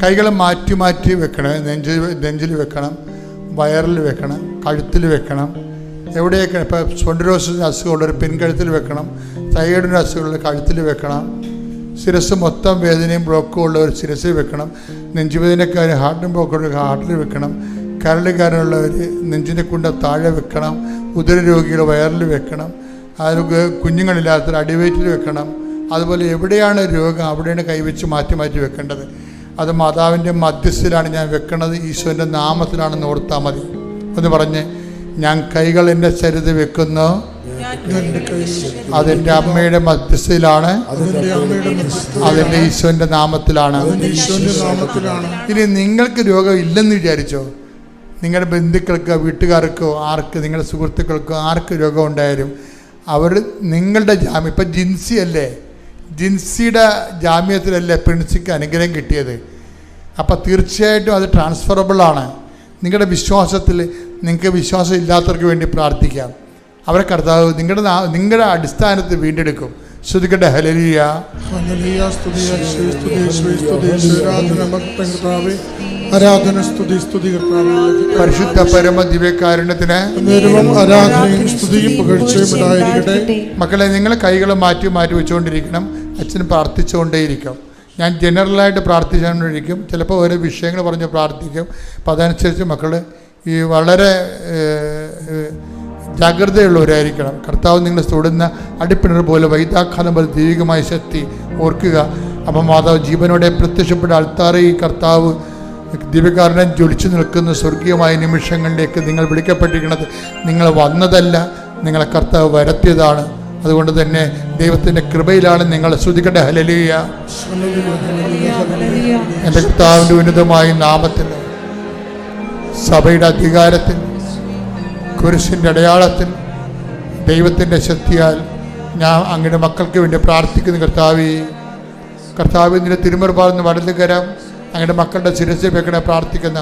കൈകൾ മാറ്റി മാറ്റി വെക്കണം. നെഞ്ചിൽ വെക്കണം, വയറിൽ വെക്കണം, കഴുത്തിൽ വെക്കണം. എവിടെയൊക്കെ ഇപ്പോൾ സ്പോണ്ടിലോസിസിന് അസുഖമുള്ളൊരു പിൻകഴുത്തിൽ വെക്കണം, തൈറോയിഡിന് അസുഖമുള്ള കഴുത്തിൽ വെക്കണം. ശിരസ് മൊത്തം വേദനയും ബ്ലോക്കും ഉള്ളവർ ശിരസിൽ വെക്കണം. നെഞ്ചുവേദനക്കാർ ഹാർട്ടിന് ബ്ലോക്കുള്ള ഹാർട്ടിൽ വെക്കണം. കരളുകാരനുള്ളവർ നെഞ്ചിനെ കൊണ്ട് താഴെ വെക്കണം. ഉദര രോഗികൾ വയറിൽ വെക്കണം. ആരോഗ്യ കുഞ്ഞുങ്ങളില്ലാത്തവർ അടിവയറ്റിൽ വെക്കണം. അതുപോലെ എവിടെയാണ് രോഗം അവിടെയാണ് കൈവച്ച് മാറ്റി മാറ്റി വെക്കേണ്ടത്. അത് മാതാവിൻ്റെ മധ്യസ്ഥയിലാണ് ഞാൻ വെക്കുന്നത്, ഈശോൻ്റെ നാമത്തിലാണെന്ന് ഓർത്താൽ മതി. എന്ന് പറഞ്ഞ് ഞാൻ കൈകൾ എൻ്റെ ശരീരത്തിൽ വെക്കുന്നു, അതെൻ്റെ അമ്മയുടെ മധ്യസ്ഥയിലാണ്, അതെൻ്റെ ഈശോൻ്റെ നാമത്തിലാണ്. ഇനി നിങ്ങൾക്ക് രോഗം ഇല്ലെന്ന് വിചാരിച്ചോ, നിങ്ങളുടെ ബന്ധുക്കൾക്കോ വീട്ടുകാർക്കോ ആർക്ക്, നിങ്ങളുടെ സുഹൃത്തുക്കൾക്കോ ആർക്ക് രോഗം ഉണ്ടായാലും അവർ നിങ്ങളുടെ ജാമ്യം, ഇപ്പം ജിൻസി അല്ലേ, ജിൻസിയുടെ ജാമ്യത്തിലല്ലേ പ്രിൻസിക്ക് അനുഗ്രഹം കിട്ടിയത്. അപ്പം തീർച്ചയായിട്ടും അത് ട്രാൻസ്ഫറബിളാണ്. നിങ്ങളുടെ വിശ്വാസത്തിൽ നിങ്ങൾക്ക് വിശ്വാസം ഇല്ലാത്തവർക്ക് വേണ്ടി പ്രാർത്ഥിക്കാം. അവരെ കർത്താവ് നിങ്ങളുടെ അടിസ്ഥാനത്തിൽ വീണ്ടെടുക്കും. ശ്രുതിക്കട്ടെ ഹല്ലേലൂയ. പരിശുദ്ധ പരമ ദിവ്യകാരുണ്യത്തിന് മക്കളെ, നിങ്ങൾ കൈകൾ മാറ്റി മാറ്റി വെച്ചുകൊണ്ടിരിക്കണം. അച്ഛൻ പ്രാർത്ഥിച്ചുകൊണ്ടേയിരിക്കും. ഞാൻ ജനറലായിട്ട് പ്രാർത്ഥിച്ചുകൊണ്ടിരിക്കും. ചിലപ്പോൾ ഓരോ വിഷയങ്ങൾ പറഞ്ഞ് പ്രാർത്ഥിക്കും. അപ്പം അതനുസരിച്ച് മക്കൾ ഈ വളരെ ജാഗ്രതയുള്ളവരായിരിക്കണം. കർത്താവ് നിങ്ങൾ തൊടുന്ന അടിപ്പിണർ പോലെ വൈദാഘാതം പോലെ ദൈവികമായ ശക്തി ഓർക്കുക. അപ്പം മാതാവ് ജീവനോടെ പ്രത്യക്ഷപ്പെട്ട അൾത്താറിൽ കർത്താവ് ദിവ്യകാരുണ്യം ജ്വലിച്ചു നിൽക്കുന്ന സ്വർഗീയമായ നിമിഷങ്ങളിലേക്ക് നിങ്ങൾ വിളിക്കപ്പെട്ടിരിക്കുന്നത് നിങ്ങൾ വന്നതല്ല, നിങ്ങളെ കർത്താവ് വരുത്തിയതാണ്. അതുകൊണ്ട് തന്നെ ദൈവത്തിൻ്റെ കൃപയിലാണ് നിങ്ങൾ. ശ്രുതിക്കട്ടെ ഹല്ലേലൂയ. എൻ്റെ കർത്താവിൻ്റെ ഉന്നതമായ നാമത്തിൽ, സഭയുടെ അധികാരത്തിൽ, കുരിശിൻ്റെ അടയാളത്തിൽ, ദൈവത്തിൻ്റെ ശക്തിയാൽ ഞാൻ അങ്ങയുടെ മക്കൾക്ക് വേണ്ടി പ്രാർത്ഥിക്കുന്നു. കർത്താവ് നിന്റെ തിരുമുറുപാടുന്ന വലതുകരം അങ്ങയുടെ മക്കളുടെ ശിരസിൽ വെക്കണേ പ്രാർത്ഥിക്കുന്ന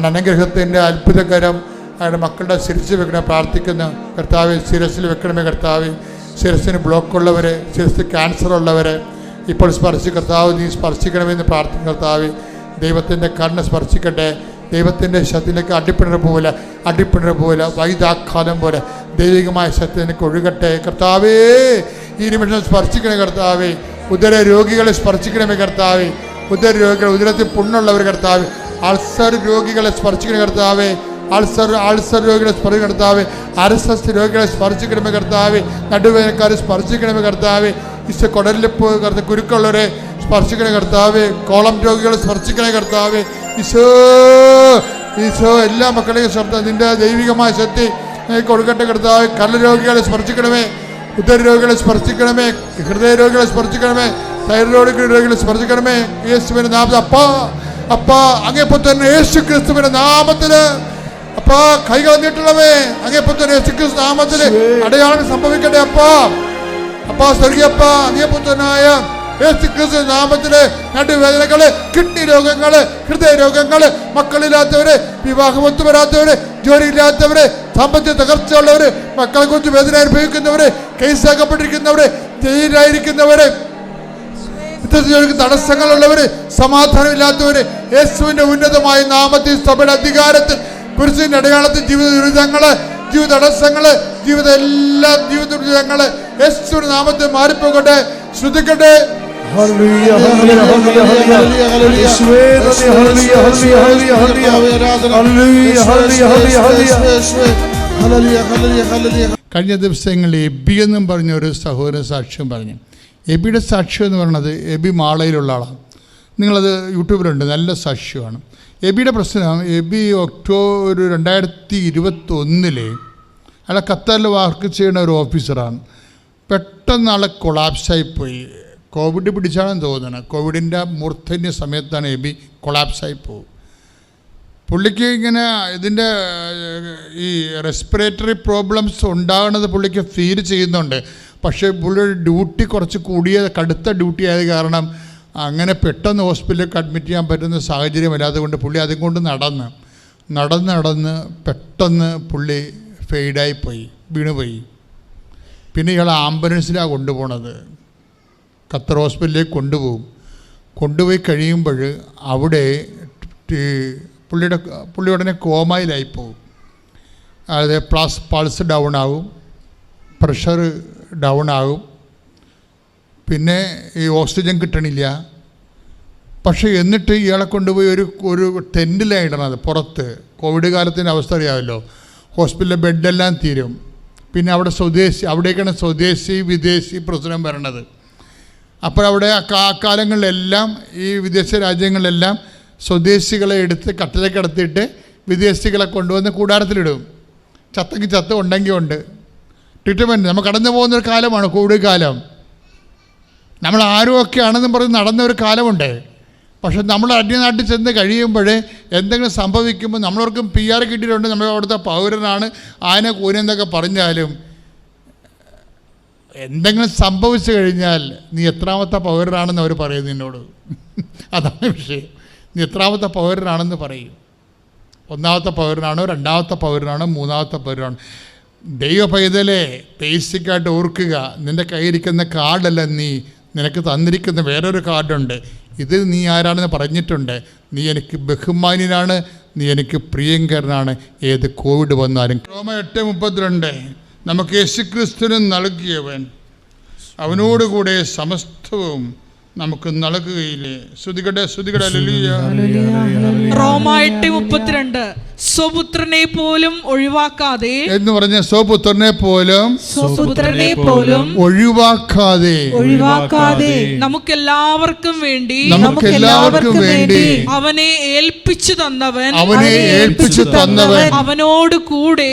അനുഗ്രഹത്തിൻ്റെ അത്ഭുതകരം അങ്ങയുടെ മക്കളുടെ ശിരസിൽ വെക്കണേ പ്രാർത്ഥിക്കുന്ന കർത്താവ് ശിരസിൽ വെക്കണമേ. കർത്താവ് ശിരസിന് ബ്ലോക്കുള്ളവരെ, ശിരസ് ക്യാൻസർ ഉള്ളവരെ ഇപ്പോൾ കർത്താവ് നീ സ്പർശിക്കണമെന്ന് പ്രാർത്ഥിക്കുന്ന കർത്താവ് ദൈവത്തിൻ്റെ കണ്ണ് സ്പർശിക്കട്ടെ. ദൈവത്തിൻ്റെ ശക്തിയിലേക്ക് അടിപ്പിണർ പോലെ വൈദാഘാതം പോലെ ദൈവികമായ ശക്തി എനിക്ക് ഒഴുകട്ടെ. കർത്താവേ ഈ നിമിഷം സ്പർശിക്കണേ കർത്താവേ. ഉദര രോഗികളെ സ്പർശിക്കണമേ കർത്താവേ. ഉദര രോഗികൾ, ഉദരത്തിൽ പുണ്ണുള്ളവർ കർത്താവ്, അൾസർ രോഗികളെ സ്പർശിക്കണ കർത്താവേ. അൾസർ രോഗികളെ സ്പർശിക്കണ കർത്താവേ. അരസസ് രോഗികളെ സ്പർശിക്കണമേ കർത്താവേ. നടുവേദനക്കാരെ സ്പർശിക്കണമേ കർത്താവേ. ഈശോ കുടലിലിപ്പ് കുരുക്കുള്ളവരെ സ്പർശിക്കണ കർത്താവേ. കോളം രോഗികളെ സ്പർശിക്കണ കർത്താവേ. ഈശോ എല്ലാ മക്കളെയും ശബ്ദം നിന്റെ ദൈവികമായ ശക്തി കൊടുക്കട്ടെ കർത്താവേ. കരരോഗികളെ സ്പർശിക്കണമേ, ഉദര രോഗികളെ സ്പർശിക്കണമേ, ഹൃദയ രോഗികളെ സ്പർശിക്കണമേ, തൈറോയ്ഡ് രോഗികളെ സ്പർശിക്കണമേ. യേശുവിന്റെ നാമത്തിൽ അപ്പാ അങ്ങേപ്പുത്രൻ യേശു ക്രിസ്തുവിന്റെ നാമത്തില് അപ്പാ കൈകൾ നീട്ടണമേ. അങ്ങേപ്പുത്രൻ യേശു ക്രിസ്തു നാമത്തില് അടയാളം സംഭവിക്കട്ടെ. അപ്പാ സ്വർഗീയപ്പ അങ്ങേപ്പുത്രനായ യേശു ക്രിസ്തു നാമത്തില് നടുവേദനകള്, കിഡ്നി രോഗങ്ങള്, ഹൃദയ രോഗങ്ങള്, മക്കളില്ലാത്തവര്, വിവാഹമൊത്തു വരാത്തവര്, ജോലിയില്ലാത്തവര്, സാമ്പത്തിക തകർച്ചയുള്ളവര്, മക്കളെ കുറിച്ച് വേദന അനുഭവിക്കുന്നവര്, കേസാക്കപ്പെട്ടിരിക്കുന്നവര്, ജയിലിലായിരിക്കുന്നവര്, തടസ്സങ്ങളുള്ളവര്, സമാധാനമില്ലാത്തവര്, യേശുവിന്റെ ഉന്നതമായ നാമത്തിൽ സഭയുടെ അധികാരത്തിൽ കുരിശിന്റെ അടയാളത്തിൽ ജീവിത ദുരിതങ്ങള്, ജീവിത തടസ്സങ്ങള്, എല്ലാ ജീവിത ദുരിതങ്ങള് യേശുവിന്റെ നാമത്തിൽ മാറിപ്പോകട്ടെ. ശ്രദ്ധിക്കട്ടെ. കഴിഞ്ഞ ദിവസങ്ങളിൽ എബി എന്നും പറഞ്ഞ ഒരു സഹോദരൻ സാക്ഷ്യം പറഞ്ഞു. എബിയുടെ സാക്ഷ്യം എന്ന് പറയുന്നത്, എബി മാളയിലുള്ള ആളാണ്. നിങ്ങളത് യൂട്യൂബിലുണ്ട്, നല്ല സാക്ഷ്യമാണ്. എബിയുടെ പ്രശ്നം, എബി ഒക്ടോബർ 2021 അയാളെ ഖത്തറിൽ വർക്ക് ചെയ്യുന്ന ഒരു ഓഫീസറാണ്. പെട്ടെന്ന് ആളെ കൊളാപ്സായിപ്പോയി. കോവിഡ് പിടിച്ചാണെന്ന് തോന്നുന്നത്. കോവിഡിൻ്റെ മൂർധന്യ സമയത്താണ് എബി കൊളാപ്സായി പോകും. പുള്ളിക്ക് ഇങ്ങനെ ഇതിൻ്റെ ഈ റെസ്പിറേറ്ററി പ്രോബ്ലംസ് ഉണ്ടാകുന്നത് പുള്ളിക്ക് ഫീൽ ചെയ്യുന്നുണ്ട്. പക്ഷേ പുള്ളിയുടെ ഡ്യൂട്ടി കുറച്ച് കടുത്ത ഡ്യൂട്ടി ആയത് കാരണം അങ്ങനെ പെട്ടെന്ന് ഹോസ്പിറ്റലിലേക്ക് അഡ്മിറ്റ് ചെയ്യാൻ പറ്റുന്ന സാഹചര്യമല്ല. അതുകൊണ്ട് പുള്ളി അതും കൊണ്ട് നടന്ന് പെട്ടെന്ന് പുള്ളി ഫെയ്ഡായിപ്പോയി, വീണുപോയി. പിന്നെ ഇയാൾ ആംബുലൻസിലാണ് കൊണ്ടുപോണത്. ഖത്തർ ഹോസ്പിറ്റലിലേക്ക് കൊണ്ടുപോകും. കൊണ്ടുപോയി കഴിയുമ്പോൾ അവിടെ പുള്ളി ഉടനെ കോമയിലായിപ്പോവും. അതായത് പൾസ് ഡൗൺ ആകും, പ്രഷർ ഡൗൺ ആകും, പിന്നെ ഈ ഓക്സിജൻ കിട്ടണില്ല. പക്ഷേ എന്നിട്ട് ഇയാളെ കൊണ്ടുപോയി ഒരു ടെൻറ്റിലാണ് ഇടണത് പുറത്ത്. കോവിഡ് കാലത്തിൻ്റെ അവസ്ഥ അറിയാമല്ലോ, ഹോസ്പിറ്റലിലെ ബെഡെല്ലാം തീരും. പിന്നെ അവിടേക്കാണ് സ്വദേശി വിദേശി പ്രശ്നം വരണത്. അപ്പോഴവിടെ കാലങ്ങളിലെല്ലാം ഈ വിദേശ രാജ്യങ്ങളിലെല്ലാം സ്വദേശികളെ എടുത്ത് കട്ടിലേക്ക് കിടത്തിയിട്ട് വിദേശികളെ കൊണ്ടുവന്ന് കൂടാരത്തിലിടും. ചത്തെങ്കിൽ ചത്ത്, ഉണ്ടെങ്കിൽ ഉണ്ട്. ട്രീറ്റ്മെൻറ്റ് നമ്മൾ കടന്നു പോകുന്നൊരു കാലമാണ് കോവിഡ് കാലം. നമ്മൾ ആരുമൊക്കെ ആണെന്നും പറഞ്ഞ് നടന്ന ഒരു കാലമുണ്ട്. പക്ഷെ നമ്മൾ അന്യനാട്ടിൽ ചെന്ന് കഴിയുമ്പോൾ എന്തെങ്കിലും സംഭവിക്കുമ്പോൾ നമ്മളവർക്കും PR കിട്ടിയിട്ടുണ്ട്, നമ്മൾ അവിടുത്തെ പൗരനാണ്, ആന കൂനെന്നൊക്കെ പറഞ്ഞാലും എന്തെങ്കിലും സംഭവിച്ചു കഴിഞ്ഞാൽ നീ എത്രാമത്തെ പൗരനാണെന്ന് അവർ പറയും നിന്നോട്. അതാണ് വിഷയം. നീ എത്രാമത്തെ പൗരനാണെന്ന് പറയും. 1ാമത്തെ പൗരനാണോ, 2ാമത്തെ പൗരനാണോ, 3ാമത്തെ പൗരനാണോ? ദൈവ പൈതലെ ബേസിക്കായിട്ട് ഓർക്കുക, നിൻ്റെ കയ്യിരിക്കുന്ന കാർഡല്ല നിനക്ക് തന്നിരിക്കുന്ന വേറൊരു കാർഡുണ്ട്. ഇത് നീ ആരാണെന്ന് പറഞ്ഞിട്ടുണ്ട്. നീ എനിക്ക് ബഹുമാന്യനാണ്, നീ എനിക്ക് പ്രിയങ്കരനാണ്, ഏത് കോവിഡ് വന്നാലും. റോമ 8:32 നമുക്ക് യേശുക്രിസ്തുവിന് നൽകിയവൻ അവനോടുകൂടെ സമസ്തവും നമുക്ക് നൽകുകയില്ലേ? ശ്രുതികടെ റോമ 8:32 സ്വപുത്രനെ പോലും ഒഴിവാക്കാതെ എന്ന് പറഞ്ഞ സ്വപുത്രനെ പോലും ഒഴിവാക്കാതെ നമുക്കെല്ലാവർക്കും വേണ്ടി അവനെ ഏൽപ്പിച്ചു തന്നവൻ അവനോട് കൂടെ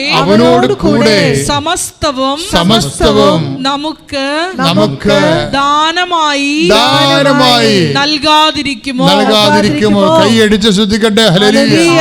സമസ്തവും നമുക്ക് ദാനമായി നൽകാതിരിക്കുമോ? കൈയടിച്ച് ശ്രദ്ധിക്കട്ടെ. ഹല്ലേലൂയ.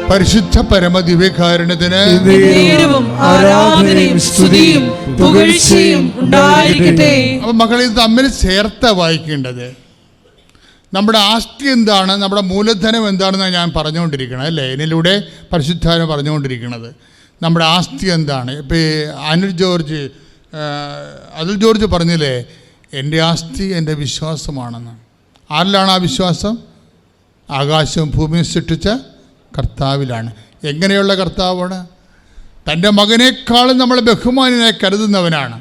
പരിശുദ്ധ പരമദിവ്യകാരുണ്യത്തിന് ആരാധനയും സ്തുതിയും പുകഴ്ചയും ഉണ്ടായിരിക്കട്ടെ. അപ്പം മക്കൾ, ഇത് തമ്മിൽ ചേർത്ത വായിക്കേണ്ടത്. നമ്മുടെ ആസ്തി എന്താണ്, നമ്മുടെ മൂലധനം എന്താണെന്നാണ് ഞാൻ പറഞ്ഞുകൊണ്ടിരിക്കുന്നത് അല്ലേ? ഇതിലൂടെ പരിശുദ്ധാനം പറഞ്ഞുകൊണ്ടിരിക്കുന്നത്. നമ്മുടെ ആസ്തി എന്താണ്? ഇപ്പോൾ അതുൽ ജോർജ് പറഞ്ഞില്ലേ, എൻ്റെ ആസ്തി എൻ്റെ വിശ്വാസമാണെന്ന്. ആരിലാണ് ആ വിശ്വാസം? ആകാശവും ഭൂമിയും സൃഷ്ടിച്ച കർത്താവിലാണ്. എങ്ങനെയുള്ള കർത്താവാണ്? തൻ്റെ മകനേക്കാളും നമ്മൾ ബഹുമാന്യനായി കരുതുന്നവനാണ്.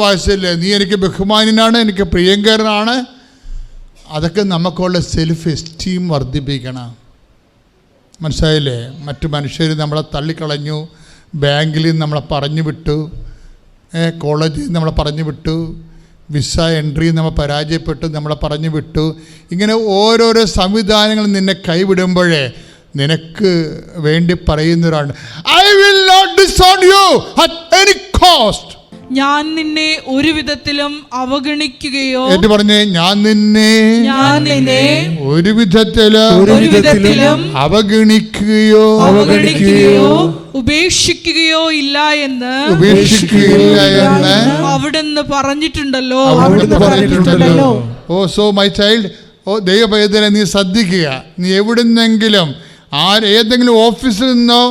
വായിച്ചില്ലേ, നീ എനിക്ക് ബഹുമാന്യനാണ്, എനിക്ക് പ്രിയങ്കരനാണ്. അതൊക്കെ നമുക്കുള്ള സെൽഫ് എസ്റ്റീം വർദ്ധിപ്പിക്കണം. മനസ്സിലായില്ലേ? മറ്റു മനുഷ്യർ നമ്മളെ തള്ളിക്കളഞ്ഞു, ബാങ്കിൽ നമ്മളെ പറഞ്ഞു വിട്ടു, കോളേജിൽ നമ്മളെ പറഞ്ഞു വിട്ടു, വിസ എൻട്രി നമ്മൾ പരാജയപ്പെട്ടു, നമ്മളെ പറഞ്ഞു വിട്ടു. ഇങ്ങനെ ഓരോരോ സംവിധാനങ്ങൾ നിന്നെ കൈവിടുമ്പോഴേ നിനക്ക് വേണ്ടി പറയുന്നവരാണ്, I will not disown you at any cost. ഞാൻ നിന്നെ ഒരു വിധത്തിലും അവഗണിക്കുകയോ, എന്ന് പറഞ്ഞേ, ഞാൻ നിന്നെ ഒരു വിധത്തിലും അവഗണിക്കുകയോ ഉപേക്ഷിക്കുകയോ ഇല്ല എന്ന് അവിടുന്ന് പറഞ്ഞിട്ടുണ്ടല്ലോ. ഓ സോ മൈ ചൈൽഡ്, ഓ ദൈവപൈതലെ, നീ ശ്രദ്ധിക്കുക. നീ എവിടുന്നെങ്കിലും ഏതെങ്കിലും ഓഫീസിൽ നിന്നോ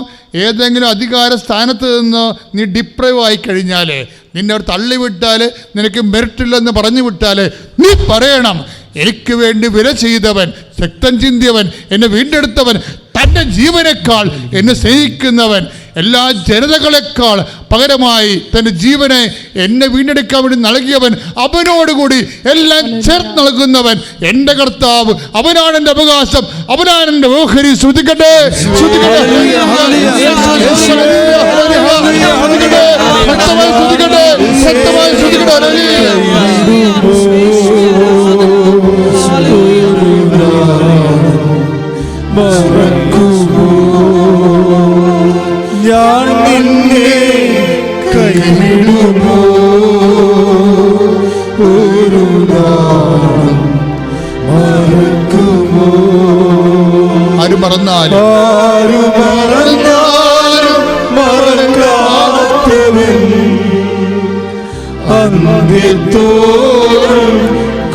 ഏതെങ്കിലും അധികാര സ്ഥാനത്ത് നിന്നോ നീ ഡിപ്രൈവ് ആയി കഴിഞ്ഞാൽ, നിന്നെ അവർ തള്ളിവിട്ടാൽ, നിനക്ക് മെറിറ്റില്ലെന്ന് പറഞ്ഞു വിട്ടാൽ, നീ പറയണം, എനിക്ക് വേണ്ടി വില ചെയ്തവൻ, രക്തം ചിന്തിയവൻ, എന്നെ വീണ്ടെടുത്തവൻ, തൻ്റെ ജീവനേക്കാൾ എന്നെ സ്നേഹിക്കുന്നവൻ, എല്ലാ ജനതകളെക്കാൾ പകരമായി തൻ്റെ ജീവനെ എന്നെ വീണ്ടെടുക്കാൻ വേണ്ടി നൽകിയവൻ, അവനോടുകൂടി എല്ലാം ചേർത്ത് നൽകുന്നവൻ എൻ്റെ കർത്താവ്. അവനാണ് എൻ്റെ അവകാശം, അവനാണ് എൻ്റെ ഓഹരി. ശ്രുതിക്കട്ടെ, ശ്രുതിക്കട്ടെ, ശക്തമായി ശ്രുതിക്കട്ടെ, ശക്തമായി ശ്രുതിക്കട്ടെ. ഞാൻ നിന്നെ കൈവിടുമോ ഒരു നാളും മറക്കുമോ? ആരും മറന്നാലും മറക്കാത്തവൻ അന്ത്യത്തോളം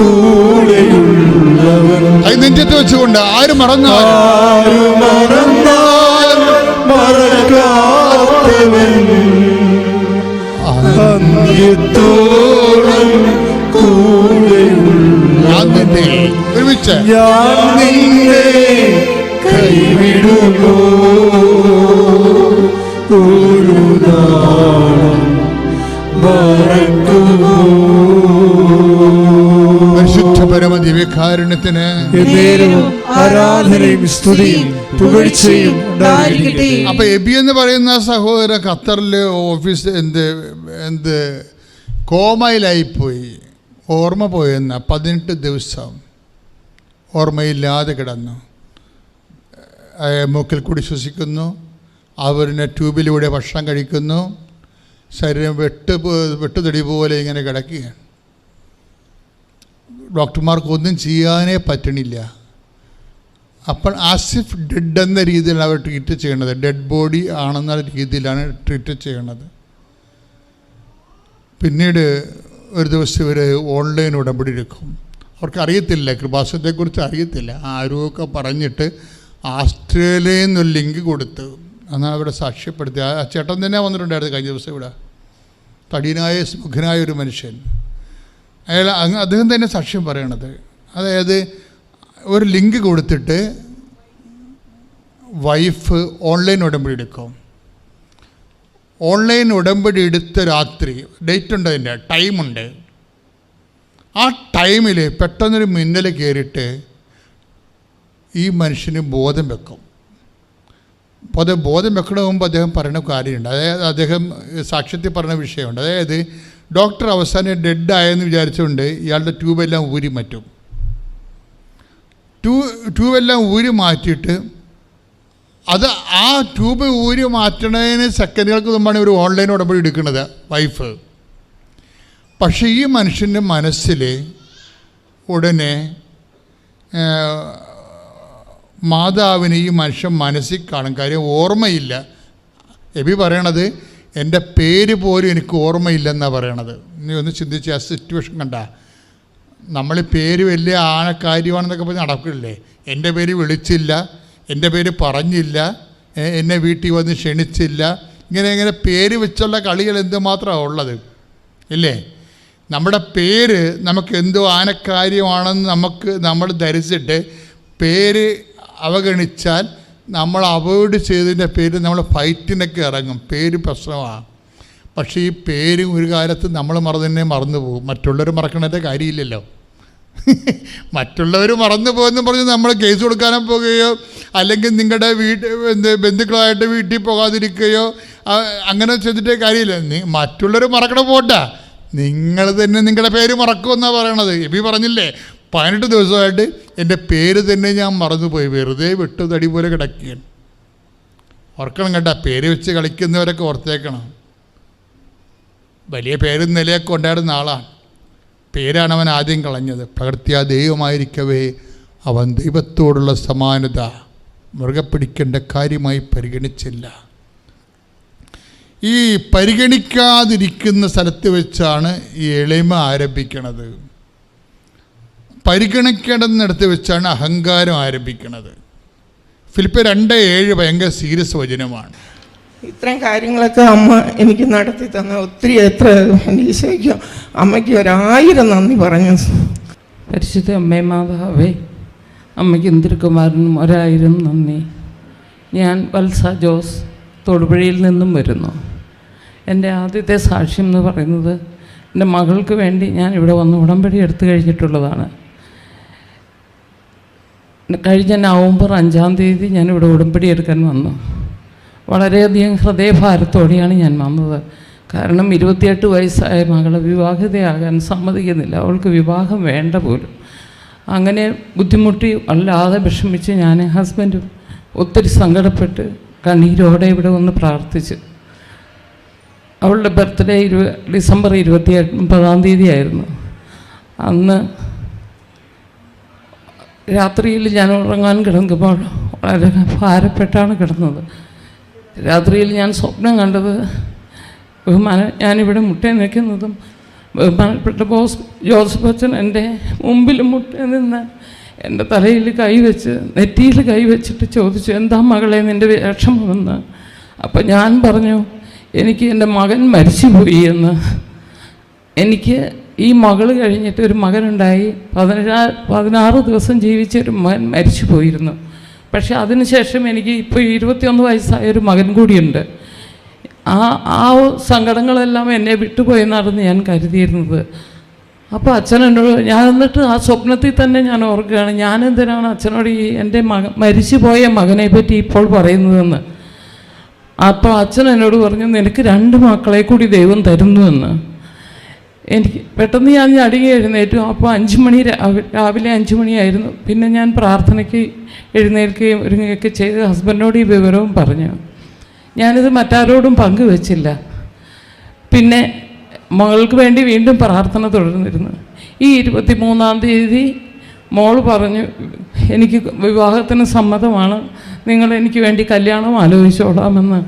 കൂടെയുള്ളവൻ. അത് നെഞ്ചത്ത് വെച്ചുകൊണ്ട് ആരും മറന്നാലും മറക്കാത്തവൻ അന്ത്യത്തോളം കൂടെയുള്ള. ഞാൻ നിന്നെ ഒരുമിച്ച് ഞാൻ നിന്നെ കൈവിടുമോ ഒരു നാളും മറക്കുമോ? പരിശുദ്ധ പരമ ദിവ്യകാരുണ്യത്തിന് ആരാധനയും സ്തുതിയും പുകഴ്ചയും ഉണ്ടായിരിക്കട്ടെ. അപ്പൊ എബി എന്ന് പറയുന്ന സഹോദരൻ ഖത്തറിലെ ഓഫീസ് എന്ത് കോമയിലായിപ്പോയി, ഓർമ്മ പോയെന്ന 18 ദിവസം ഓർമ്മയില്ലാതെ കിടന്നു. മൂക്കിൽ കൂടി ശ്വസിക്കുന്നു, അവരിനെ ട്യൂബിലൂടെ ഭക്ഷണം കഴിക്കുന്നു, ശരീരം വെട്ടുതടി പോലെ ഇങ്ങനെ കിടക്കുകയാണ്. ഡോക്ടർമാർക്കൊന്നും ചെയ്യാനേ പറ്റണില്ല. അപ്പോൾ ആസിഫ് ഡെഡ് എന്ന രീതിയിലാണ് അവർ ട്രീറ്റ് ചെയ്യണത്. ഡെഡ് ബോഡി ആണെന്ന രീതിയിലാണ് ട്രീറ്റ് ചെയ്യണത്. പിന്നീട് ഒരു ദിവസം ഇവർ ഓൺലൈൻ ഉടമ്പടി എടുക്കും. അവർക്ക് അറിയത്തില്ല, കൃപാസനത്തെക്കുറിച്ച് അറിയത്തില്ല. ആരുമൊക്കെ പറഞ്ഞിട്ട് ആസ്ട്രേലിയയിൽ നിന്നൊരു ലിങ്ക് കൊടുത്ത് എന്നാൽ അവിടെ സാക്ഷ്യപ്പെടുത്തി. ആ ചേട്ടൻ തന്നെ വന്നിട്ടുണ്ടായിരുന്നു കഴിഞ്ഞ ദിവസം ഇവിടെ. തടിയനായ മുഖനായ ഒരു മനുഷ്യൻ, അദ്ദേഹം തന്നെ സാക്ഷ്യം പറയണത്. അതായത് ഒരു ലിങ്ക് കൊടുത്തിട്ട് വൈഫ് ഓൺലൈൻ ഉടമ്പടി എടുക്കും. ഓൺലൈൻ ഉടമ്പടി എടുത്ത രാത്രി, ഡേറ്റ് ഉണ്ട്, അതിൻ്റെ ടൈമുണ്ട്. ആ ടൈമിൽ പെട്ടെന്നൊരു മിന്നൽ കയറിയിട്ട് ഈ മനുഷ്യന് ബോധം വെക്കും. ബോധം വെക്കണ മുമ്പ് അദ്ദേഹം പറയുന്ന കാര്യമുണ്ട്. അതായത് അദ്ദേഹം സാക്ഷ്യത്തിൽ പറഞ്ഞ വിഷയമുണ്ട്. അതായത് ഡോക്ടർ അവസാനം ഡെഡായെന്ന് വിചാരിച്ചുകൊണ്ട് ഇയാളുടെ ട്യൂബെല്ലാം ഊരി മാറ്റും. ട്യൂബെല്ലാം ഊരി മാറ്റിയിട്ട് അത് ആ ട്യൂബ് ഊരി മാറ്റണതിന് സെക്കൻഡുകൾക്ക് മുമ്പാണ് ഒരു ഓൺലൈൻ ഉടമ്പടി എടുക്കുന്നത് വൈഫ്. പക്ഷേ ഈ മനുഷ്യൻ്റെ മനസ്സിൽ ഉടനെ മാതാവിന് ഈ മനുഷ്യൻ മനസ്സിൽ കാണും. കാര്യം ഓർമ്മയില്ല. എബി പറയണത് എൻ്റെ പേര് പോലും എനിക്ക് ഓർമ്മയില്ലെന്നാണ് പറയണത്. നീ ഒന്ന് ചിന്തിച്ച് ആ സിറ്റുവേഷൻ കണ്ട. നമ്മൾ പേര് വലിയ കാര്യമാണെന്നൊക്കെ പറഞ്ഞ് നടക്കില്ലേ. എൻ്റെ പേര് വിളിച്ചില്ല, എൻ്റെ പേര് പറഞ്ഞില്ല, എന്നെ വീട്ടിൽ വന്ന് ക്ഷണിച്ചില്ല, ഇങ്ങനെ പേര് വെച്ചുള്ള കളികൾ എന്തുമാത്രമാണ് ഉള്ളത് ഇല്ലേ. നമ്മുടെ പേര് നമുക്ക് എന്തോ ആനക്കാര്യമാണെന്ന് നമ്മൾ ധരിച്ചിട്ട് പേര് അവഗണിച്ചാൽ നമ്മൾ അവോയ്ഡ് ചെയ്തതിൻ്റെ പേര് നമ്മൾ ഫൈറ്റിനൊക്കെ ഇറങ്ങും. പേര് പ്രശ്നമാണ്. പക്ഷേ ഈ പേര് ഒരു കാലത്ത് നമ്മൾ മറന്നു പോകും. മറ്റുള്ളവർ മറക്കണതിൻ്റെ കാര്യമില്ലല്ലോ. മറ്റുള്ളവർ മറന്നു പോകുമെന്ന് പറഞ്ഞ് നമ്മൾ കേസ് കൊടുക്കാനോ പോകുകയോ അല്ലെങ്കിൽ നിങ്ങളുടെ ബന്ധുക്കളായിട്ട് വീട്ടിൽ പോകാതിരിക്കുകയോ അങ്ങനെ ചെയ്തിട്ടേ കാര്യമില്ല. മറ്റുള്ളവർ മറക്കണ പോട്ടാ, നിങ്ങൾ തന്നെ നിങ്ങളുടെ പേര് മറക്കുമെന്നാണ് പറയണത്. എബി പറഞ്ഞില്ലേ, 18 ദിവസമായിട്ട് എൻ്റെ പേര് തന്നെ ഞാൻ മറന്നുപോയി, വെറുതെ തടി പോലെ കിടക്കുകയാണ്. ഓർക്കണം കേട്ടോ, പേര് വെച്ച് കളിക്കുന്നവരൊക്കെ ഓർത്തേക്കണം. വലിയ പേരും നിലയൊക്കെ ഉണ്ടായിരുന്ന ആളാണ്. പേരാണ് അവൻ ആദ്യം കളഞ്ഞത്. പ്രകൃത്യാ ദൈവമായിരിക്കവേ അവൻ ദൈവത്തോടുള്ള സമാനത മുറുകെ പിടിക്കേണ്ട കാര്യമായി പരിഗണിച്ചില്ല. ഈ പരിഗണിക്കാതിരിക്കുന്ന സ്ഥലത്ത് വെച്ചാണ് ഈ എളിമ ആരംഭിക്കണത്. പരിഗണിക്കേണ്ടതിനടുത്ത് വെച്ചാണ് അഹങ്കാരം ആരംഭിക്കുന്നത്. ഫിലിപ്പിയർ 2:7 ഭയങ്കര സീരിയസ് വചനമാണ്. ഇത്രയും കാര്യങ്ങളൊക്കെ അമ്മ എനിക്ക് നടത്തി തന്ന ഒത്തിരി എത്ര ഈശോയ്ക്കോ അമ്മയ്ക്ക് 1000 നന്ദി പറഞ്ഞു. പരിശുദ്ധ അമ്മേ മാതാവേ, അമ്മയ്ക്കും തിരുക്കുമാരനും 1000 നന്ദി. ഞാൻ വത്സ ജോസ്, തൊടുപുഴയിൽ നിന്നും വരുന്നു. എൻ്റെ ആദ്യത്തെ സാക്ഷ്യം എന്ന് പറയുന്നത് എൻ്റെ മകൾക്ക് വേണ്ടി ഞാൻ ഇവിടെ വന്ന് ഉടമ്പടി എടുത്തു കഴിഞ്ഞിട്ടുള്ളതാണ്. കഴിഞ്ഞ നവംബർ 5-ാം തീയതി ഞാനിവിടെ ഉടമ്പടി എടുക്കാൻ വന്നു. വളരെയധികം ഹൃദയഭാരത്തോടെയാണ് ഞാൻ വന്നത്. കാരണം 28 വയസ്സായ മകളെ വിവാഹിതയാകാൻ സമ്മതിക്കുന്നില്ല. അവൾക്ക് വിവാഹം വേണ്ട പോലും. അങ്ങനെ ബുദ്ധിമുട്ടി വല്ലാതെ വിഷമിച്ച് ഞാൻ ഹസ്ബൻഡും ഒത്തിരി സങ്കടപ്പെട്ട് കണ്ണീരോടെ ഇവിടെ വന്ന് പ്രാർത്ഥിച്ചു. അവളുടെ ബർത്ത്ഡേ ഡിസംബർ 29-ാം തീയതി ആയിരുന്നു. അന്ന് രാത്രിയിൽ ഞാൻ ഉറങ്ങാൻ കിടക്കുമ്പോൾ വളരെ ഭാരപ്പെട്ടാണ് കിടന്നത്. രാത്രിയിൽ ഞാൻ സ്വപ്നം കണ്ടത് ഞാനിവിടെ മുട്ടേ നിൽക്കുന്നതും ബഹുമാനപ്പെട്ട ജോസഫ് അച്ഛൻ എൻ്റെ മുമ്പിൽ മുട്ടേ നിന്ന് എൻ്റെ തലയിൽ കൈവച്ച് നെറ്റിയിൽ കൈവച്ചിട്ട് ചോദിച്ചു, എന്താ മകളെ നിൻ്റെ വിഷമമെന്ന്. അപ്പം ഞാൻ പറഞ്ഞു, എനിക്ക് എൻ്റെ മകൻ മരിച്ചുപോയി എന്ന്. എനിക്ക് ഈ മകൾ കഴിഞ്ഞിട്ട് ഒരു മകനുണ്ടായി. 16 ദിവസം ജീവിച്ച ഒരു മകൻ മരിച്ചു പോയിരുന്നു. പക്ഷെ അതിനുശേഷം എനിക്ക് ഇപ്പോൾ 21 വയസ്സായൊരു മകൻ കൂടിയുണ്ട്. ആ സങ്കടങ്ങളെല്ലാം എന്നെ വിട്ടുപോയെന്നായിരുന്നു ഞാൻ കരുതിയിരുന്നത്. അപ്പോൾ അച്ഛനോട് ഞാൻ എന്നിട്ട് ആ സ്വപ്നത്തിൽ തന്നെ ഞാൻ ഓർക്കുകയാണ്, ഞാനെന്തിനാണ് അച്ഛനോട് ഈ എൻ്റെ മരിച്ചുപോയ മകനെ പറ്റി ഇപ്പോൾ പറയുന്നതെന്ന്. അപ്പോൾ അച്ഛൻ എന്നോട് പറഞ്ഞു, നിനക്ക് 2 മക്കളെ കൂടി ദൈവം തരുന്നുവെന്ന്. എനിക്ക് പെട്ടെന്ന് ഞാൻ അടികെ എഴുന്നേറ്റു. അപ്പോൾ 5 മണി രാവിലെ 5 മണിയായിരുന്നു. പിന്നെ ഞാൻ പ്രാർത്ഥനയ്ക്ക് എഴുന്നേൽക്കുകയും ഒരുങ്ങുകയൊക്കെ ചെയ്ത് ഹസ്ബൻഡിനോട് ഈ വിവരവും പറഞ്ഞു. ഞാനിത് മറ്റാരോടും പങ്കുവെച്ചില്ല. പിന്നെ മകൾക്ക് വേണ്ടി വീണ്ടും പ്രാർത്ഥന തുടർന്നിരുന്നു. ഈ 23-ാം തീയതി മോൾ പറഞ്ഞു, എനിക്ക് വിവാഹത്തിന് സമ്മതമാണ്, നിങ്ങൾ എനിക്ക് വേണ്ടി കല്യാണം ആലോചിച്ചോളാമെന്ന്.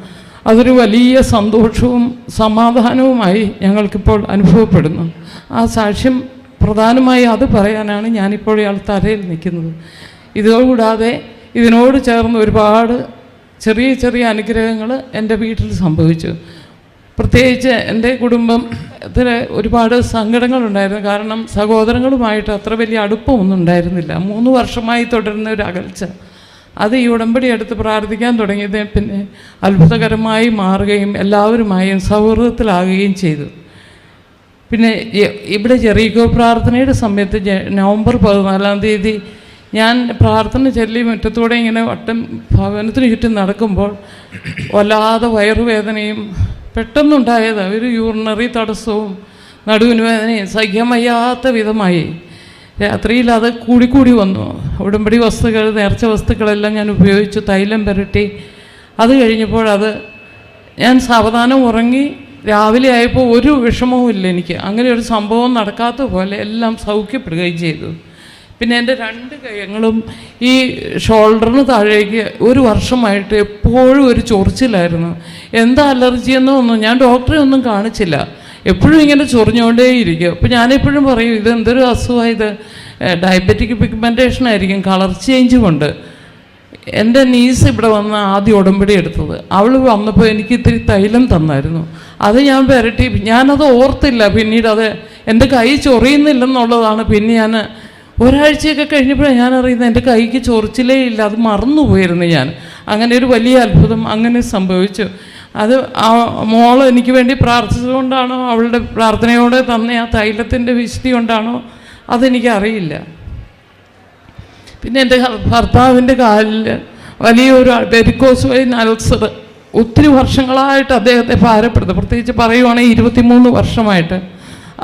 അതൊരു വലിയ സന്തോഷവും സമാധാനവുമായി ഞങ്ങൾക്കിപ്പോൾ അനുഭവപ്പെടുന്നു. ആ സാക്ഷ്യം പ്രധാനമായി അത് പറയാനാണ് ഞാനിപ്പോൾ ഇയാൾ തലയിൽ നിൽക്കുന്നത്. ഇതുകൂടാതെ ഇതിനോട് ചേർന്ന് ഒരുപാട് ചെറിയ ചെറിയ അനുഗ്രഹങ്ങൾ എൻ്റെ വീട്ടിൽ സംഭവിച്ചു. പ്രത്യേകിച്ച് എൻ്റെ കുടുംബത്തിൽ ഒരുപാട് സങ്കടങ്ങളുണ്ടായിരുന്നു. കാരണം സഹോദരങ്ങളുമായിട്ട് അത്ര വലിയ അടുപ്പമൊന്നും ഉണ്ടായിരുന്നില്ല. 3 വർഷമായി തുടരുന്ന ഒരു അകൽച്ച. അത് ഈ ഉടമ്പടി എടുത്ത് പ്രാർത്ഥിക്കാൻ തുടങ്ങിയത് പിന്നെ അത്ഭുതകരമായി മാറുകയും എല്ലാവരുമായും സൗഹൃദത്തിലാകുകയും ചെയ്തു. പിന്നെ ഇവിടെ ജെറീക്കോ പ്രാർത്ഥനയുടെ സമയത്ത് നവംബർ 14-ാം തീയതി ഞാൻ പ്രാർത്ഥന ചൊല്ലി മുറ്റത്തൂടെ ഇങ്ങനെ ഭവനത്തിന് ചുറ്റും നടക്കുമ്പോൾ വല്ലാതെ വയറുവേദനയും പെട്ടെന്നുണ്ടായത് ഒരു യൂറിനറി തടസ്സവും നടുവിന് വേദനയും സഹിക്കാൻ വയ്യാത്ത വിധമായി. രാത്രിയിൽ അത് കൂടിക്കൂടി വന്നു. ഉടമ്പടി വസ്തുക്കൾ, നേർച്ച വസ്തുക്കളെല്ലാം ഞാൻ ഉപയോഗിച്ചു, തൈലം പുരട്ടി. അത് കഴിഞ്ഞപ്പോൾ ഞാൻ സാവധാനം ഉറങ്ങി. രാവിലെ ആയപ്പോൾ ഒരു വിഷമവും ഇല്ല എനിക്ക്. അങ്ങനെ ഒരു സംഭവം നടക്കാത്ത പോലെ എല്ലാം സൗഖ്യപ്പെടുകയും ചെയ്തു. പിന്നെ എൻ്റെ 2 കൈകളും ഈ ഷോൾഡറിന് താഴേക്ക് 1 വർഷമായിട്ട് എപ്പോഴും ഒരു ചൊറിച്ചിലായിരുന്നു. എന്താ അലർജിയെന്നൊന്നും ഞാൻ ഡോക്ടറെ ഒന്നും കാണിച്ചില്ല. എപ്പോഴും ഇങ്ങനെ ചൊറിഞ്ഞുകൊണ്ടേയിരിക്കും. അപ്പോൾ ഞാനെപ്പോഴും പറയും, ഇത് എന്തൊരു അസുഖമാണ്, ഇത് ഡയബറ്റിക് പിഗ്മെൻറ്റേഷൻ ആയിരിക്കും, കളർ ചേഞ്ച് കൊണ്ട്. എൻ്റെ നീസ് ഇവിടെ വന്ന് ആദ്യം ഉടമ്പടി എടുത്തത്. അവൾ വന്നപ്പോൾ എനിക്ക് ഇത്തിരി തൈലം തന്നായിരുന്നു. അത് ഞാൻ പുരട്ടി. ഞാനത് ഓർത്തില്ല. പിന്നീട് എൻ്റെ കൈ ചൊറിയുന്നില്ലെന്നുള്ളതാണ് പിന്നെ ഞാൻ ഒരാഴ്ചയൊക്കെ കഴിഞ്ഞപ്പോഴാണ് ഞാൻ അറിയുന്നത് എൻ്റെ കൈക്ക് ചൊറിച്ചിലേ ഇല്ല. അത് മറന്നുപോയിരുന്നു ഞാൻ. അങ്ങനെ ഒരു വലിയ അത്ഭുതം അങ്ങനെ സംഭവിച്ചു. അത് ആ മോൾ എനിക്ക് വേണ്ടി പ്രാർത്ഥിച്ചുകൊണ്ടാണോ, അവളുടെ പ്രാർത്ഥനയോടെ തന്നെ ആ തൈലത്തിൻ്റെ വിശുദ്ധി കൊണ്ടാണോ, അതെനിക്കറിയില്ല. പിന്നെ എൻ്റെ ഭർത്താവിൻ്റെ കാലിൽ വലിയൊരു വെരിക്കോസ് വെയിൻ അൾസർ ഒത്തിരി വർഷങ്ങളായിട്ട് അദ്ദേഹത്തെ ഭാരപ്പെടുത്തും. പ്രത്യേകിച്ച് പറയുവാണെങ്കിൽ 23 വർഷമായിട്ട്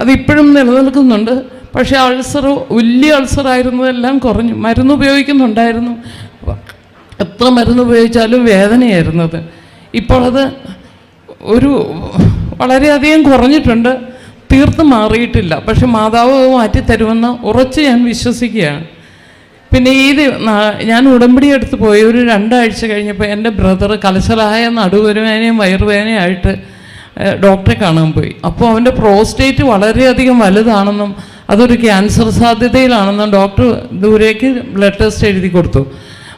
അതിപ്പോഴും നിലനിൽക്കുന്നുണ്ട്. പക്ഷേ അൾസർ, വലിയ അൾസറായിരുന്നതെല്ലാം കുറഞ്ഞു. മരുന്ന് ഉപയോഗിക്കുന്നുണ്ടായിരുന്നു. എത്ര മരുന്ന് ഉപയോഗിച്ചാലും വേദനയായിരുന്നത്. ഇപ്പോൾ അത് വളരെയധികം കുറഞ്ഞിട്ടുണ്ട്. തീർത്തും മാറിയിട്ടില്ല. പക്ഷെ മാതാവ് മാറ്റിത്തരുമെന്ന് ഉറച്ച് ഞാൻ വിശ്വസിക്കുകയാണ്. പിന്നെ ഞാൻ ഉടമ്പടി എടുത്ത് പോയി ഒരു 2 ആഴ്ച കഴിഞ്ഞപ്പോൾ എൻ്റെ ബ്രദർ കലശലായ നടുവേദനയും വയറുവേദനയായിട്ട് ഡോക്ടറെ കാണാൻ പോയി. അപ്പോൾ അവൻ്റെ പ്രോസ്റ്റേറ്റ് വളരെയധികം വലുതാണെന്നും അതൊരു ക്യാൻസർ സാധ്യതയിലാണെന്നും ഡോക്ടർ ദൂരേക്ക് ബ്ലഡ് ടെസ്റ്റ് എഴുതി കൊടുത്തു.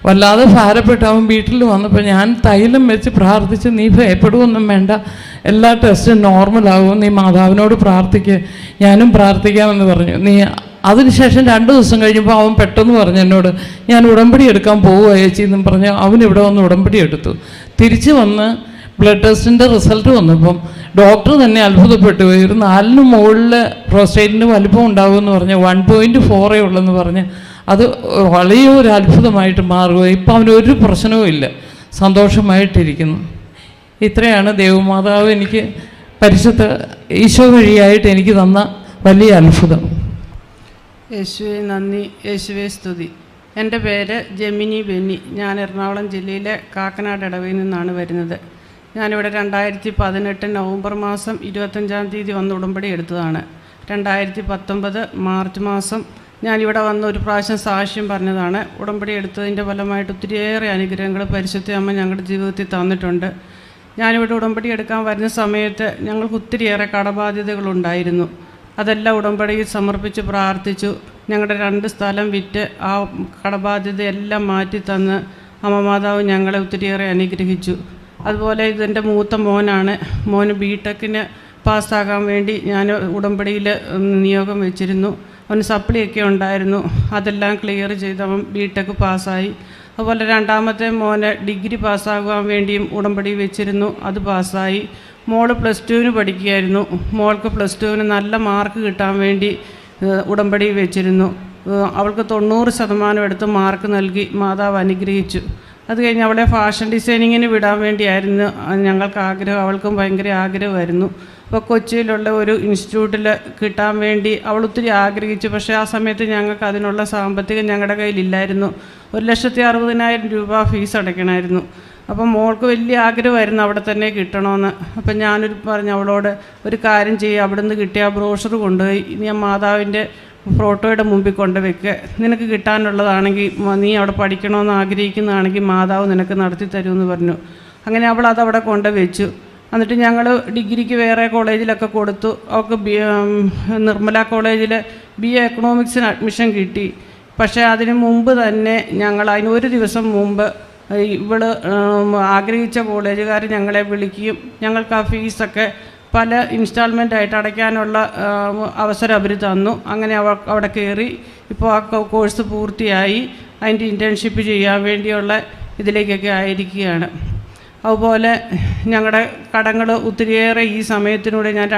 വല്ലാതെ ഭാരപ്പെട്ട് അവൻ വീട്ടിൽ വന്നപ്പോൾ ഞാൻ തൈലം വെച്ച് പ്രാർത്ഥിച്ച്, നീ ഭയപ്പെടുകയൊന്നും വേണ്ട, എല്ലാ ടെസ്റ്റും നോർമലാകും, നീ മാതാവിനോട് പ്രാർത്ഥിക്കുക, ഞാനും പ്രാർത്ഥിക്കാമെന്ന് പറഞ്ഞു. അതിനുശേഷം 2 ദിവസം കഴിഞ്ഞപ്പോൾ അവൻ പെട്ടെന്ന് പറഞ്ഞു എന്നോട്, ഞാൻ ഉടമ്പടി എടുക്കാൻ പോവുക ചേച്ചി എന്നും പറഞ്ഞ് അവൻ ഇവിടെ വന്ന് ഉടമ്പടി എടുത്തു. തിരിച്ച് വന്ന് ബ്ലഡ് ടെസ്റ്റിൻ്റെ റിസൾട്ട് വന്നപ്പം ഡോക്ടർ തന്നെ അത്ഭുതപ്പെട്ടു പോയി. ഒരു 4 മുകളിൽ പ്രോസ്റ്റേറ്റിൻ്റെ വലിപ്പം ഉണ്ടാകുമെന്ന് പറഞ്ഞ് 1.4 ഉള്ളെന്ന് പറഞ്ഞ് അത് വളരെ ഒരു അത്ഭുതമായിട്ട് മാറുകയും ഇപ്പം അവനൊരു പ്രശ്നവും ഇല്ല, സന്തോഷമായിട്ടിരിക്കുന്നു. ഇത്രയാണ് ദേവമാതാവ് എനിക്ക് പരിശുദ്ധ ഈശോ വഴിയായിട്ട് എനിക്ക് തന്ന വലിയ അത്ഭുതം. യേശുവെ നന്ദി, യേശുവെ സ്തുതി. എൻ്റെ പേര് ജെമിനി ബെന്നി. ഞാൻ എറണാകുളം ജില്ലയിലെ കാക്കനാട് ഇടവയിൽ നിന്നാണ് വരുന്നത്. ഞാനിവിടെ 2018 നവംബർ മാസം 25-ാം തീയതി വന്ന് ഉടമ്പടി എടുത്തതാണ്. 2019 മാർച്ച് മാസം ഞാനിവിടെ വന്ന് ഒരു പ്രാവശ്യം സാക്ഷ്യം പറഞ്ഞതാണ്. ഉടമ്പടി എടുത്തതിൻ്റെ ഫലമായിട്ട് ഒത്തിരിയേറെ അനുഗ്രഹങ്ങൾ പരിശുദ്ധ അമ്മ ഞങ്ങളുടെ ജീവിതത്തിൽ തന്നിട്ടുണ്ട്. ഞാനിവിടെ ഉടമ്പടി എടുക്കാൻ വരുന്ന സമയത്ത് ഞങ്ങൾക്ക് ഒത്തിരിയേറെ കടബാധ്യതകളുണ്ടായിരുന്നു. അതെല്ലാം ഉടമ്പടിയിൽ സമർപ്പിച്ച് പ്രാർത്ഥിച്ചു. ഞങ്ങളുടെ 2 സ്ഥലം വിറ്റ് ആ കടബാധ്യതയെല്ലാം മാറ്റി തന്ന് അമ്മ മാതാവ് ഞങ്ങളെ ഒത്തിരിയേറെ അനുഗ്രഹിച്ചു. അതുപോലെ ഇതെൻ്റെ മൂത്ത മോനാണ്. മോന് ബിടെക്കിന് പാസ്സാകാൻ വേണ്ടി ഞാൻ ഉടമ്പടിയിൽ നിയോഗം വെച്ചിരുന്നു. അവന് സപ്ലിയൊക്കെ ഉണ്ടായിരുന്നു, അതെല്ലാം ക്ലിയർ ചെയ്ത് അവൻ ബിടെക് പാസ്സായി. അതുപോലെ രണ്ടാമത്തെ മോന് ഡിഗ്രി പാസ്സാകാൻ വേണ്ടിയും ഉടമ്പടി വെച്ചിരുന്നു, അത് പാസ്സായി. മോള് +2 പഠിക്കുകയായിരുന്നു. മോൾക്ക് +2 നല്ല മാർക്ക് കിട്ടാൻ വേണ്ടി ഉടമ്പടി വെച്ചിരുന്നു. അവൾക്ക് 90% എടുത്ത് മാർക്ക് നൽകി മാതാവ് അനുഗ്രഹിച്ചു. അത് കഴിഞ്ഞ് അവളെ ഫാഷൻ ഡിസൈനിങ്ങിന് വിടാൻ വേണ്ടിയായിരുന്നു ഞങ്ങൾക്ക് ആഗ്രഹം. അവൾക്കും ഭയങ്കര ആഗ്രഹമായിരുന്നു. അപ്പോൾ കൊച്ചിയിലുള്ള ഒരു ഇൻസ്റ്റിറ്റ്യൂട്ടിൽ കിട്ടാൻ വേണ്ടി അവൾ ഒത്തിരി ആഗ്രഹിച്ചു. പക്ഷേ ആ സമയത്ത് ഞങ്ങൾക്ക് അതിനുള്ള സാമ്പത്തികം ഞങ്ങളുടെ കയ്യിലില്ലായിരുന്നു. 1,60,000 രൂപ ഫീസ് അടയ്ക്കണമായിരുന്നു. അപ്പം മോൾക്ക് വലിയ ആഗ്രഹമായിരുന്നു അവിടെ തന്നെ കിട്ടണമെന്ന്. അപ്പം ഞാനൊരു പറഞ്ഞു അവളോട്, ഒരു കാര്യം ചെയ്യുക, അവിടെ നിന്ന് കിട്ടിയ ബ്രോഷർ കൊണ്ടുപോയി ഞാൻ മാതാവിൻ്റെ ഫോട്ടോയുടെ മുമ്പിൽ കൊണ്ടുവയ്ക്കുക. നിനക്ക് കിട്ടാനുള്ളതാണെങ്കിൽ, നീ അവിടെ പഠിക്കണമെന്ന് ആഗ്രഹിക്കുന്നതാണെങ്കിൽ മാതാവ് നിനക്ക് നടത്തി തരുമെന്ന് പറഞ്ഞു. അങ്ങനെ അവൾ അതവിടെ കൊണ്ടുവച്ചു. എന്നിട്ട് ഞങ്ങൾ ഡിഗ്രിക്ക് വേറെ കോളേജിലൊക്കെ കൊടുത്തു. അവൾക്ക് നിർമ്മല കോളേജിൽ BA എക്കണോമിക്സിന് അഡ്മിഷൻ കിട്ടി. പക്ഷേ അതിന് മുമ്പ് തന്നെ അതിന് 1 ദിവസം മുമ്പ് ഇവള് ആഗ്രഹിച്ച കോളേജുകാർ ഞങ്ങളെ വിളിക്കുകയും ഞങ്ങൾക്ക് ആ ഫീസൊക്കെ പല ഇൻസ്റ്റാൾമെൻ്റായിട്ട് അടയ്ക്കാനുള്ള അവസരം അവർ തന്നു. അങ്ങനെ അവിടെ കയറി ഇപ്പോൾ ആ കോഴ്സ് പൂർത്തിയായി അതിൻ്റെ ഇൻറ്റേൺഷിപ്പ് ചെയ്യാൻ വേണ്ടിയുള്ള ഇതിലേക്കൊക്കെ ആയിരിക്കുകയാണ്. അതുപോലെ ഞങ്ങളുടെ കടങ്ങൾ ഒത്തിരിയേറെ ഈ സമയത്തിലൂടെ ഞാൻ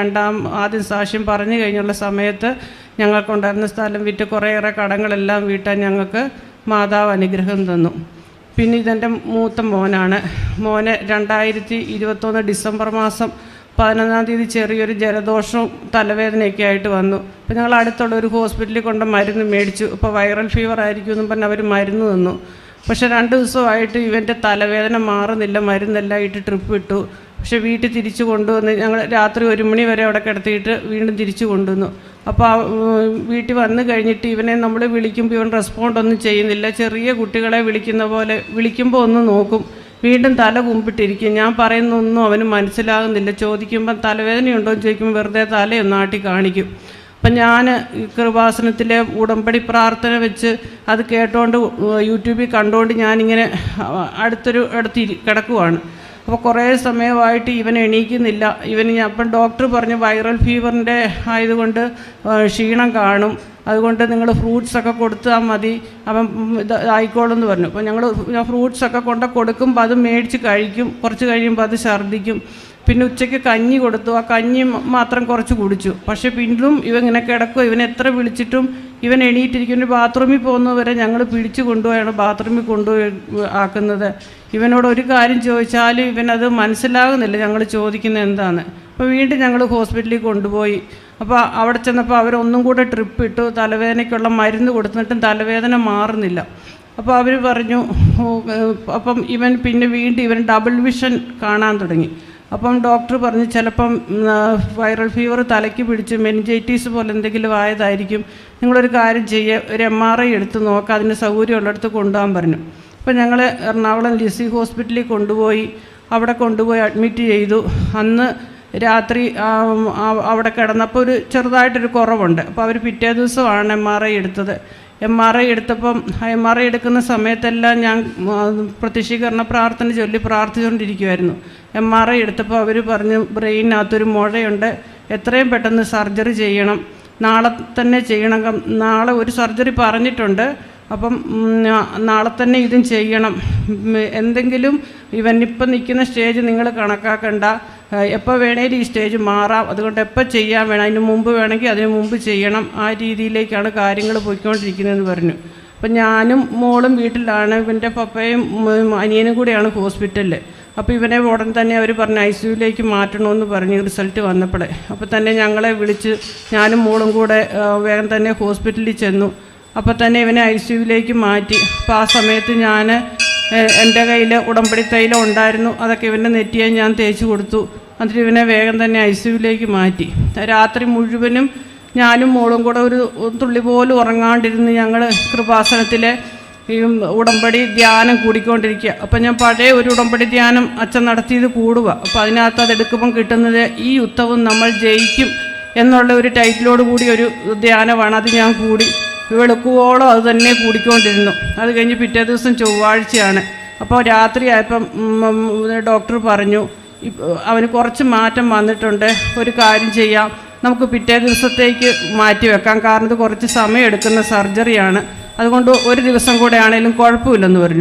ആദ്യം സാക്ഷ്യം പറഞ്ഞു കഴിഞ്ഞുള്ള സമയത്ത് ഞങ്ങൾക്കുണ്ടായിരുന്ന സ്ഥലം വിറ്റ് കുറേയേറെ കടങ്ങളെല്ലാം വീട്ടാൻ ഞങ്ങൾക്ക് മാതാവ് അനുഗ്രഹം തന്നു. പിന്നെ ഇതെൻ്റെ മൂത്ത മോനാണ്. മോന് 2021 ഡിസംബർ മാസം 11-ാം തീയതി ചെറിയൊരു ജലദോഷവും തലവേദനയൊക്കെ ആയിട്ട് വന്നു. അപ്പോൾ ഞങ്ങൾ അടുത്തുള്ള ഒരു ഹോസ്പിറ്റലിൽ കൊണ്ട് മരുന്ന് മേടിച്ചു. ഇപ്പോൾ വൈറൽ ഫീവർ ആയിരിക്കും എന്നും പറഞ്ഞ് അവർ മരുന്ന് തന്നു. പക്ഷേ 2 ദിവസമായിട്ട് ഇവൻ്റെ തലവേദന മാറുന്നില്ല. മരുന്നെല്ലാം ഇട്ട് ട്രിപ്പ് ഇട്ടു. പക്ഷേ വീട്ടിൽ തിരിച്ചു കൊണ്ടുവന്ന് ഞങ്ങൾ രാത്രി 1 മണി വരെ അവിടെ കിടത്തിയിട്ട് വീണ്ടും തിരിച്ചു കൊണ്ടുവന്നു. അപ്പോൾ വീട്ടിൽ വന്നു കഴിഞ്ഞിട്ട് ഇവനെ നമ്മൾ വിളിക്കുമ്പോൾ ഇവൻ റെസ്പോണ്ട് ഒന്നും ചെയ്യുന്നില്ല. ചെറിയ കുട്ടികളെ വിളിക്കുന്ന പോലെ വിളിക്കുമ്പോൾ ഒന്ന് നോക്കും, വീണ്ടും തല കുമ്പിട്ടിരിക്കും. ഞാൻ പറയുന്നൊന്നും അവന് മനസ്സിലാകുന്നില്ല. ചോദിക്കുമ്പം തലവേദനയുണ്ടോ എന്ന് ചോദിക്കുമ്പോൾ വെറുതെ തലയൊന്നാട്ടി കാണിക്കും. അപ്പം ഞാൻ കൃപാസനത്തിലെ ഉടമ്പടി പ്രാർത്ഥന വെച്ച് അത് കേട്ടോണ്ട് യൂട്യൂബിൽ കണ്ടുകൊണ്ട് ഞാനിങ്ങനെ അടുത്ത് കിടക്കുവാണ്. അപ്പോൾ കുറേ സമയമായിട്ട് ഇവൻ എണീക്കുന്നില്ല. അപ്പം ഡോക്ടർ പറഞ്ഞു വൈറൽ ഫീവറിൻ്റെ ആയതുകൊണ്ട് ക്ഷീണം കാണും, അതുകൊണ്ട് നിങ്ങൾ ഫ്രൂട്ട്സൊക്കെ കൊടുത്താൽ മതി, അവൻ ആയിക്കോളും എന്ന് പറഞ്ഞു. അപ്പോൾ ഞാൻ ഫ്രൂട്ട്സൊക്കെ കൊടുക്കുമ്പോൾ അത് മേടിച്ച് കഴിക്കും. കുറച്ച് കഴിയുമ്പോൾ അത് ഛർദ്ദിക്കും. പിന്നെ ഉച്ചയ്ക്ക് കഞ്ഞി കൊടുത്തു. ആ കഞ്ഞി മാത്രം കുറച്ച് കുടിച്ചു. പക്ഷേ പിന്നും ഇവൻ ഇങ്ങനെ കിടക്കുക. ഇവൻ എത്ര വിളിച്ചിട്ടും ഇവൻ എണീറ്റിരിക്കുന്ന ബാത്റൂമിൽ പോകുന്നവരെ ഞങ്ങൾ പിടിച്ചു കൊണ്ടുപോയാണ് ബാത്റൂമിൽ കൊണ്ടുപോയി ആക്കുന്നത്. ഇവനോട് ഒരു കാര്യം ചോദിച്ചാലും ഇവനത് മനസ്സിലാകുന്നില്ല ഞങ്ങൾ ചോദിക്കുന്നത് എന്താണ്. അപ്പോൾ വീണ്ടും ഞങ്ങൾ ഹോസ്പിറ്റലിൽ കൊണ്ടുപോയി. അപ്പോൾ അവിടെ ചെന്നപ്പോൾ അവരൊന്നും കൂടെ ട്രിപ്പ് ഇട്ടു. തലവേദനയ്ക്കുള്ള മരുന്ന് കൊടുത്തിട്ടും തലവേദന മാറുന്നില്ല. അപ്പോൾ അവർ പറഞ്ഞു, അപ്പം ഇവൻ പിന്നെ വീണ്ടും ഇവൻ ഡബിൾ വിഷൻ കാണാൻ തുടങ്ങി. അപ്പം ഡോക്ടർ പറഞ്ഞു ചിലപ്പം വൈറൽ ഫീവർ തലയ്ക്ക് പിടിച്ച് മെനിഞ്ചൈറ്റീസ് പോലെ എന്തെങ്കിലും ആയതായിരിക്കും, നിങ്ങളൊരു കാര്യം ചെയ്യുക, ഒരു MRI എടുത്ത് നോക്കുക, അതിന് സൗകര്യമുള്ളിടത്ത് കൊണ്ടുപോകാൻ പറഞ്ഞു. അപ്പോൾ ഞങ്ങൾ എറണാകുളം ലിസി ഹോസ്പിറ്റലിൽ കൊണ്ടുപോയി. അവിടെ കൊണ്ടുപോയി അഡ്മിറ്റ് ചെയ്തു. അന്ന് രാത്രി അവിടെ കിടന്നപ്പോൾ ഒരു ചെറുതായിട്ടൊരു കുറവുണ്ട്. അപ്പോൾ അവർ പിറ്റേ ദിവസമാണ് MRI എടുത്തത്. MRI എടുത്തപ്പം MRI എടുക്കുന്ന സമയത്തെല്ലാം ഞാൻ പ്രത്യക്ഷീകരണ പ്രാർത്ഥന ചൊല്ലി പ്രാർത്ഥിച്ചുകൊണ്ടിരിക്കുമായിരുന്നു. MRI എടുത്തപ്പോൾ അവർ പറഞ്ഞു ബ്രെയിനകത്തൊരു മുഴയുണ്ട്, എത്രയും പെട്ടെന്ന് സർജറി ചെയ്യണം, നാളെ തന്നെ ചെയ്യണം. നാളെ ഒരു സർജറി പറഞ്ഞിട്ടുണ്ട്, അപ്പം നാളെ തന്നെ ഇതും ചെയ്യണം. എന്തെങ്കിലും ഇവനിപ്പം നിൽക്കുന്ന സ്റ്റേജ് നിങ്ങൾ കണക്കാക്കണ്ട, എപ്പോൾ വേണേലും ഈ സ്റ്റേജ് മാറാം, അതുകൊണ്ട് എപ്പോൾ ചെയ്യാൻ വേണം, അതിന് മുമ്പ് വേണമെങ്കിൽ അതിന് മുമ്പ് ചെയ്യണം, ആ രീതിയിലേക്കാണ് കാര്യങ്ങൾ പോയിക്കൊണ്ടിരിക്കുന്നതെന്ന് പറഞ്ഞു. അപ്പം ഞാനും മോളും വീട്ടിലാണ്, ഇവൻ്റെ പപ്പയും അനിയനും കൂടെയാണ് ഹോസ്പിറ്റലിൽ. അപ്പോൾ ഇവനെ ഉടൻ തന്നെ അവർ പറഞ്ഞ് ICUവിലേക്ക് മാറ്റണമെന്ന് പറഞ്ഞ് റിസൾട്ട് വന്നപ്പോഴേ. അപ്പോൾ തന്നെ ഞങ്ങളെ വിളിച്ച് ഞാനും മോളും കൂടെ വേഗം തന്നെ ഹോസ്പിറ്റലിൽ ചെന്നു. അപ്പോൾ തന്നെ ഇവനെ ICUവിലേക്ക് മാറ്റി. അപ്പോൾ ആ സമയത്ത് ഞാൻ എൻ്റെ കയ്യിൽ ഉടമ്പടി തൈലം ഉണ്ടായിരുന്നു, അതൊക്കെ ഇവൻ്റെ നെറ്റിയെ ഞാൻ തേച്ച് കൊടുത്തു. എന്നിട്ട് ഇവനെ വേഗം തന്നെ ICUവിലേക്ക് മാറ്റി. രാത്രി മുഴുവനും ഞാനും മോളും കൂടെ ഒരു തുള്ളി പോലും ഉറങ്ങാണ്ടിരുന്ന് ഞങ്ങൾ കൃപാസനത്തിലെ ഈ ഉടമ്പടി ധ്യാനം കൂടിക്കൊണ്ടിരിക്കുക. അപ്പം ഞാൻ പഴയ ഒരു ഉടമ്പടി ധ്യാനം അച്ഛൻ നടത്തിയത് കൂടുക. അപ്പോൾ അതിനകത്ത് അതെടുക്കുമ്പം കിട്ടുന്നത് ഈ യുദ്ധവും നമ്മൾ ജയിക്കും എന്നുള്ള ഒരു ടൈറ്റിലോട് കൂടി ഒരു ധ്യാനമാണ്. അത് ഞാൻ കൂടി വെളുക്കുവോളം അത് തന്നെ കൂടിക്കൊണ്ടിരുന്നു. അത് കഴിഞ്ഞ് പിറ്റേ ദിവസം ചൊവ്വാഴ്ചയാണ്. അപ്പോൾ രാത്രിയായപ്പം ഡോക്ടർ പറഞ്ഞു അവന് കുറച്ച് മാറ്റം വന്നിട്ടുണ്ട്, ഒരു കാര്യം ചെയ്യാം, നമുക്ക് പിറ്റേ ദിവസത്തേക്ക് മാറ്റി വെക്കാം, കാരണം ഇത് കുറച്ച് സമയം എടുക്കുന്ന സർജറിയാണ്, അതുകൊണ്ട് ഒരു ദിവസം കൂടെ ആണെങ്കിലും കുഴപ്പമില്ലെന്ന് പറഞ്ഞു.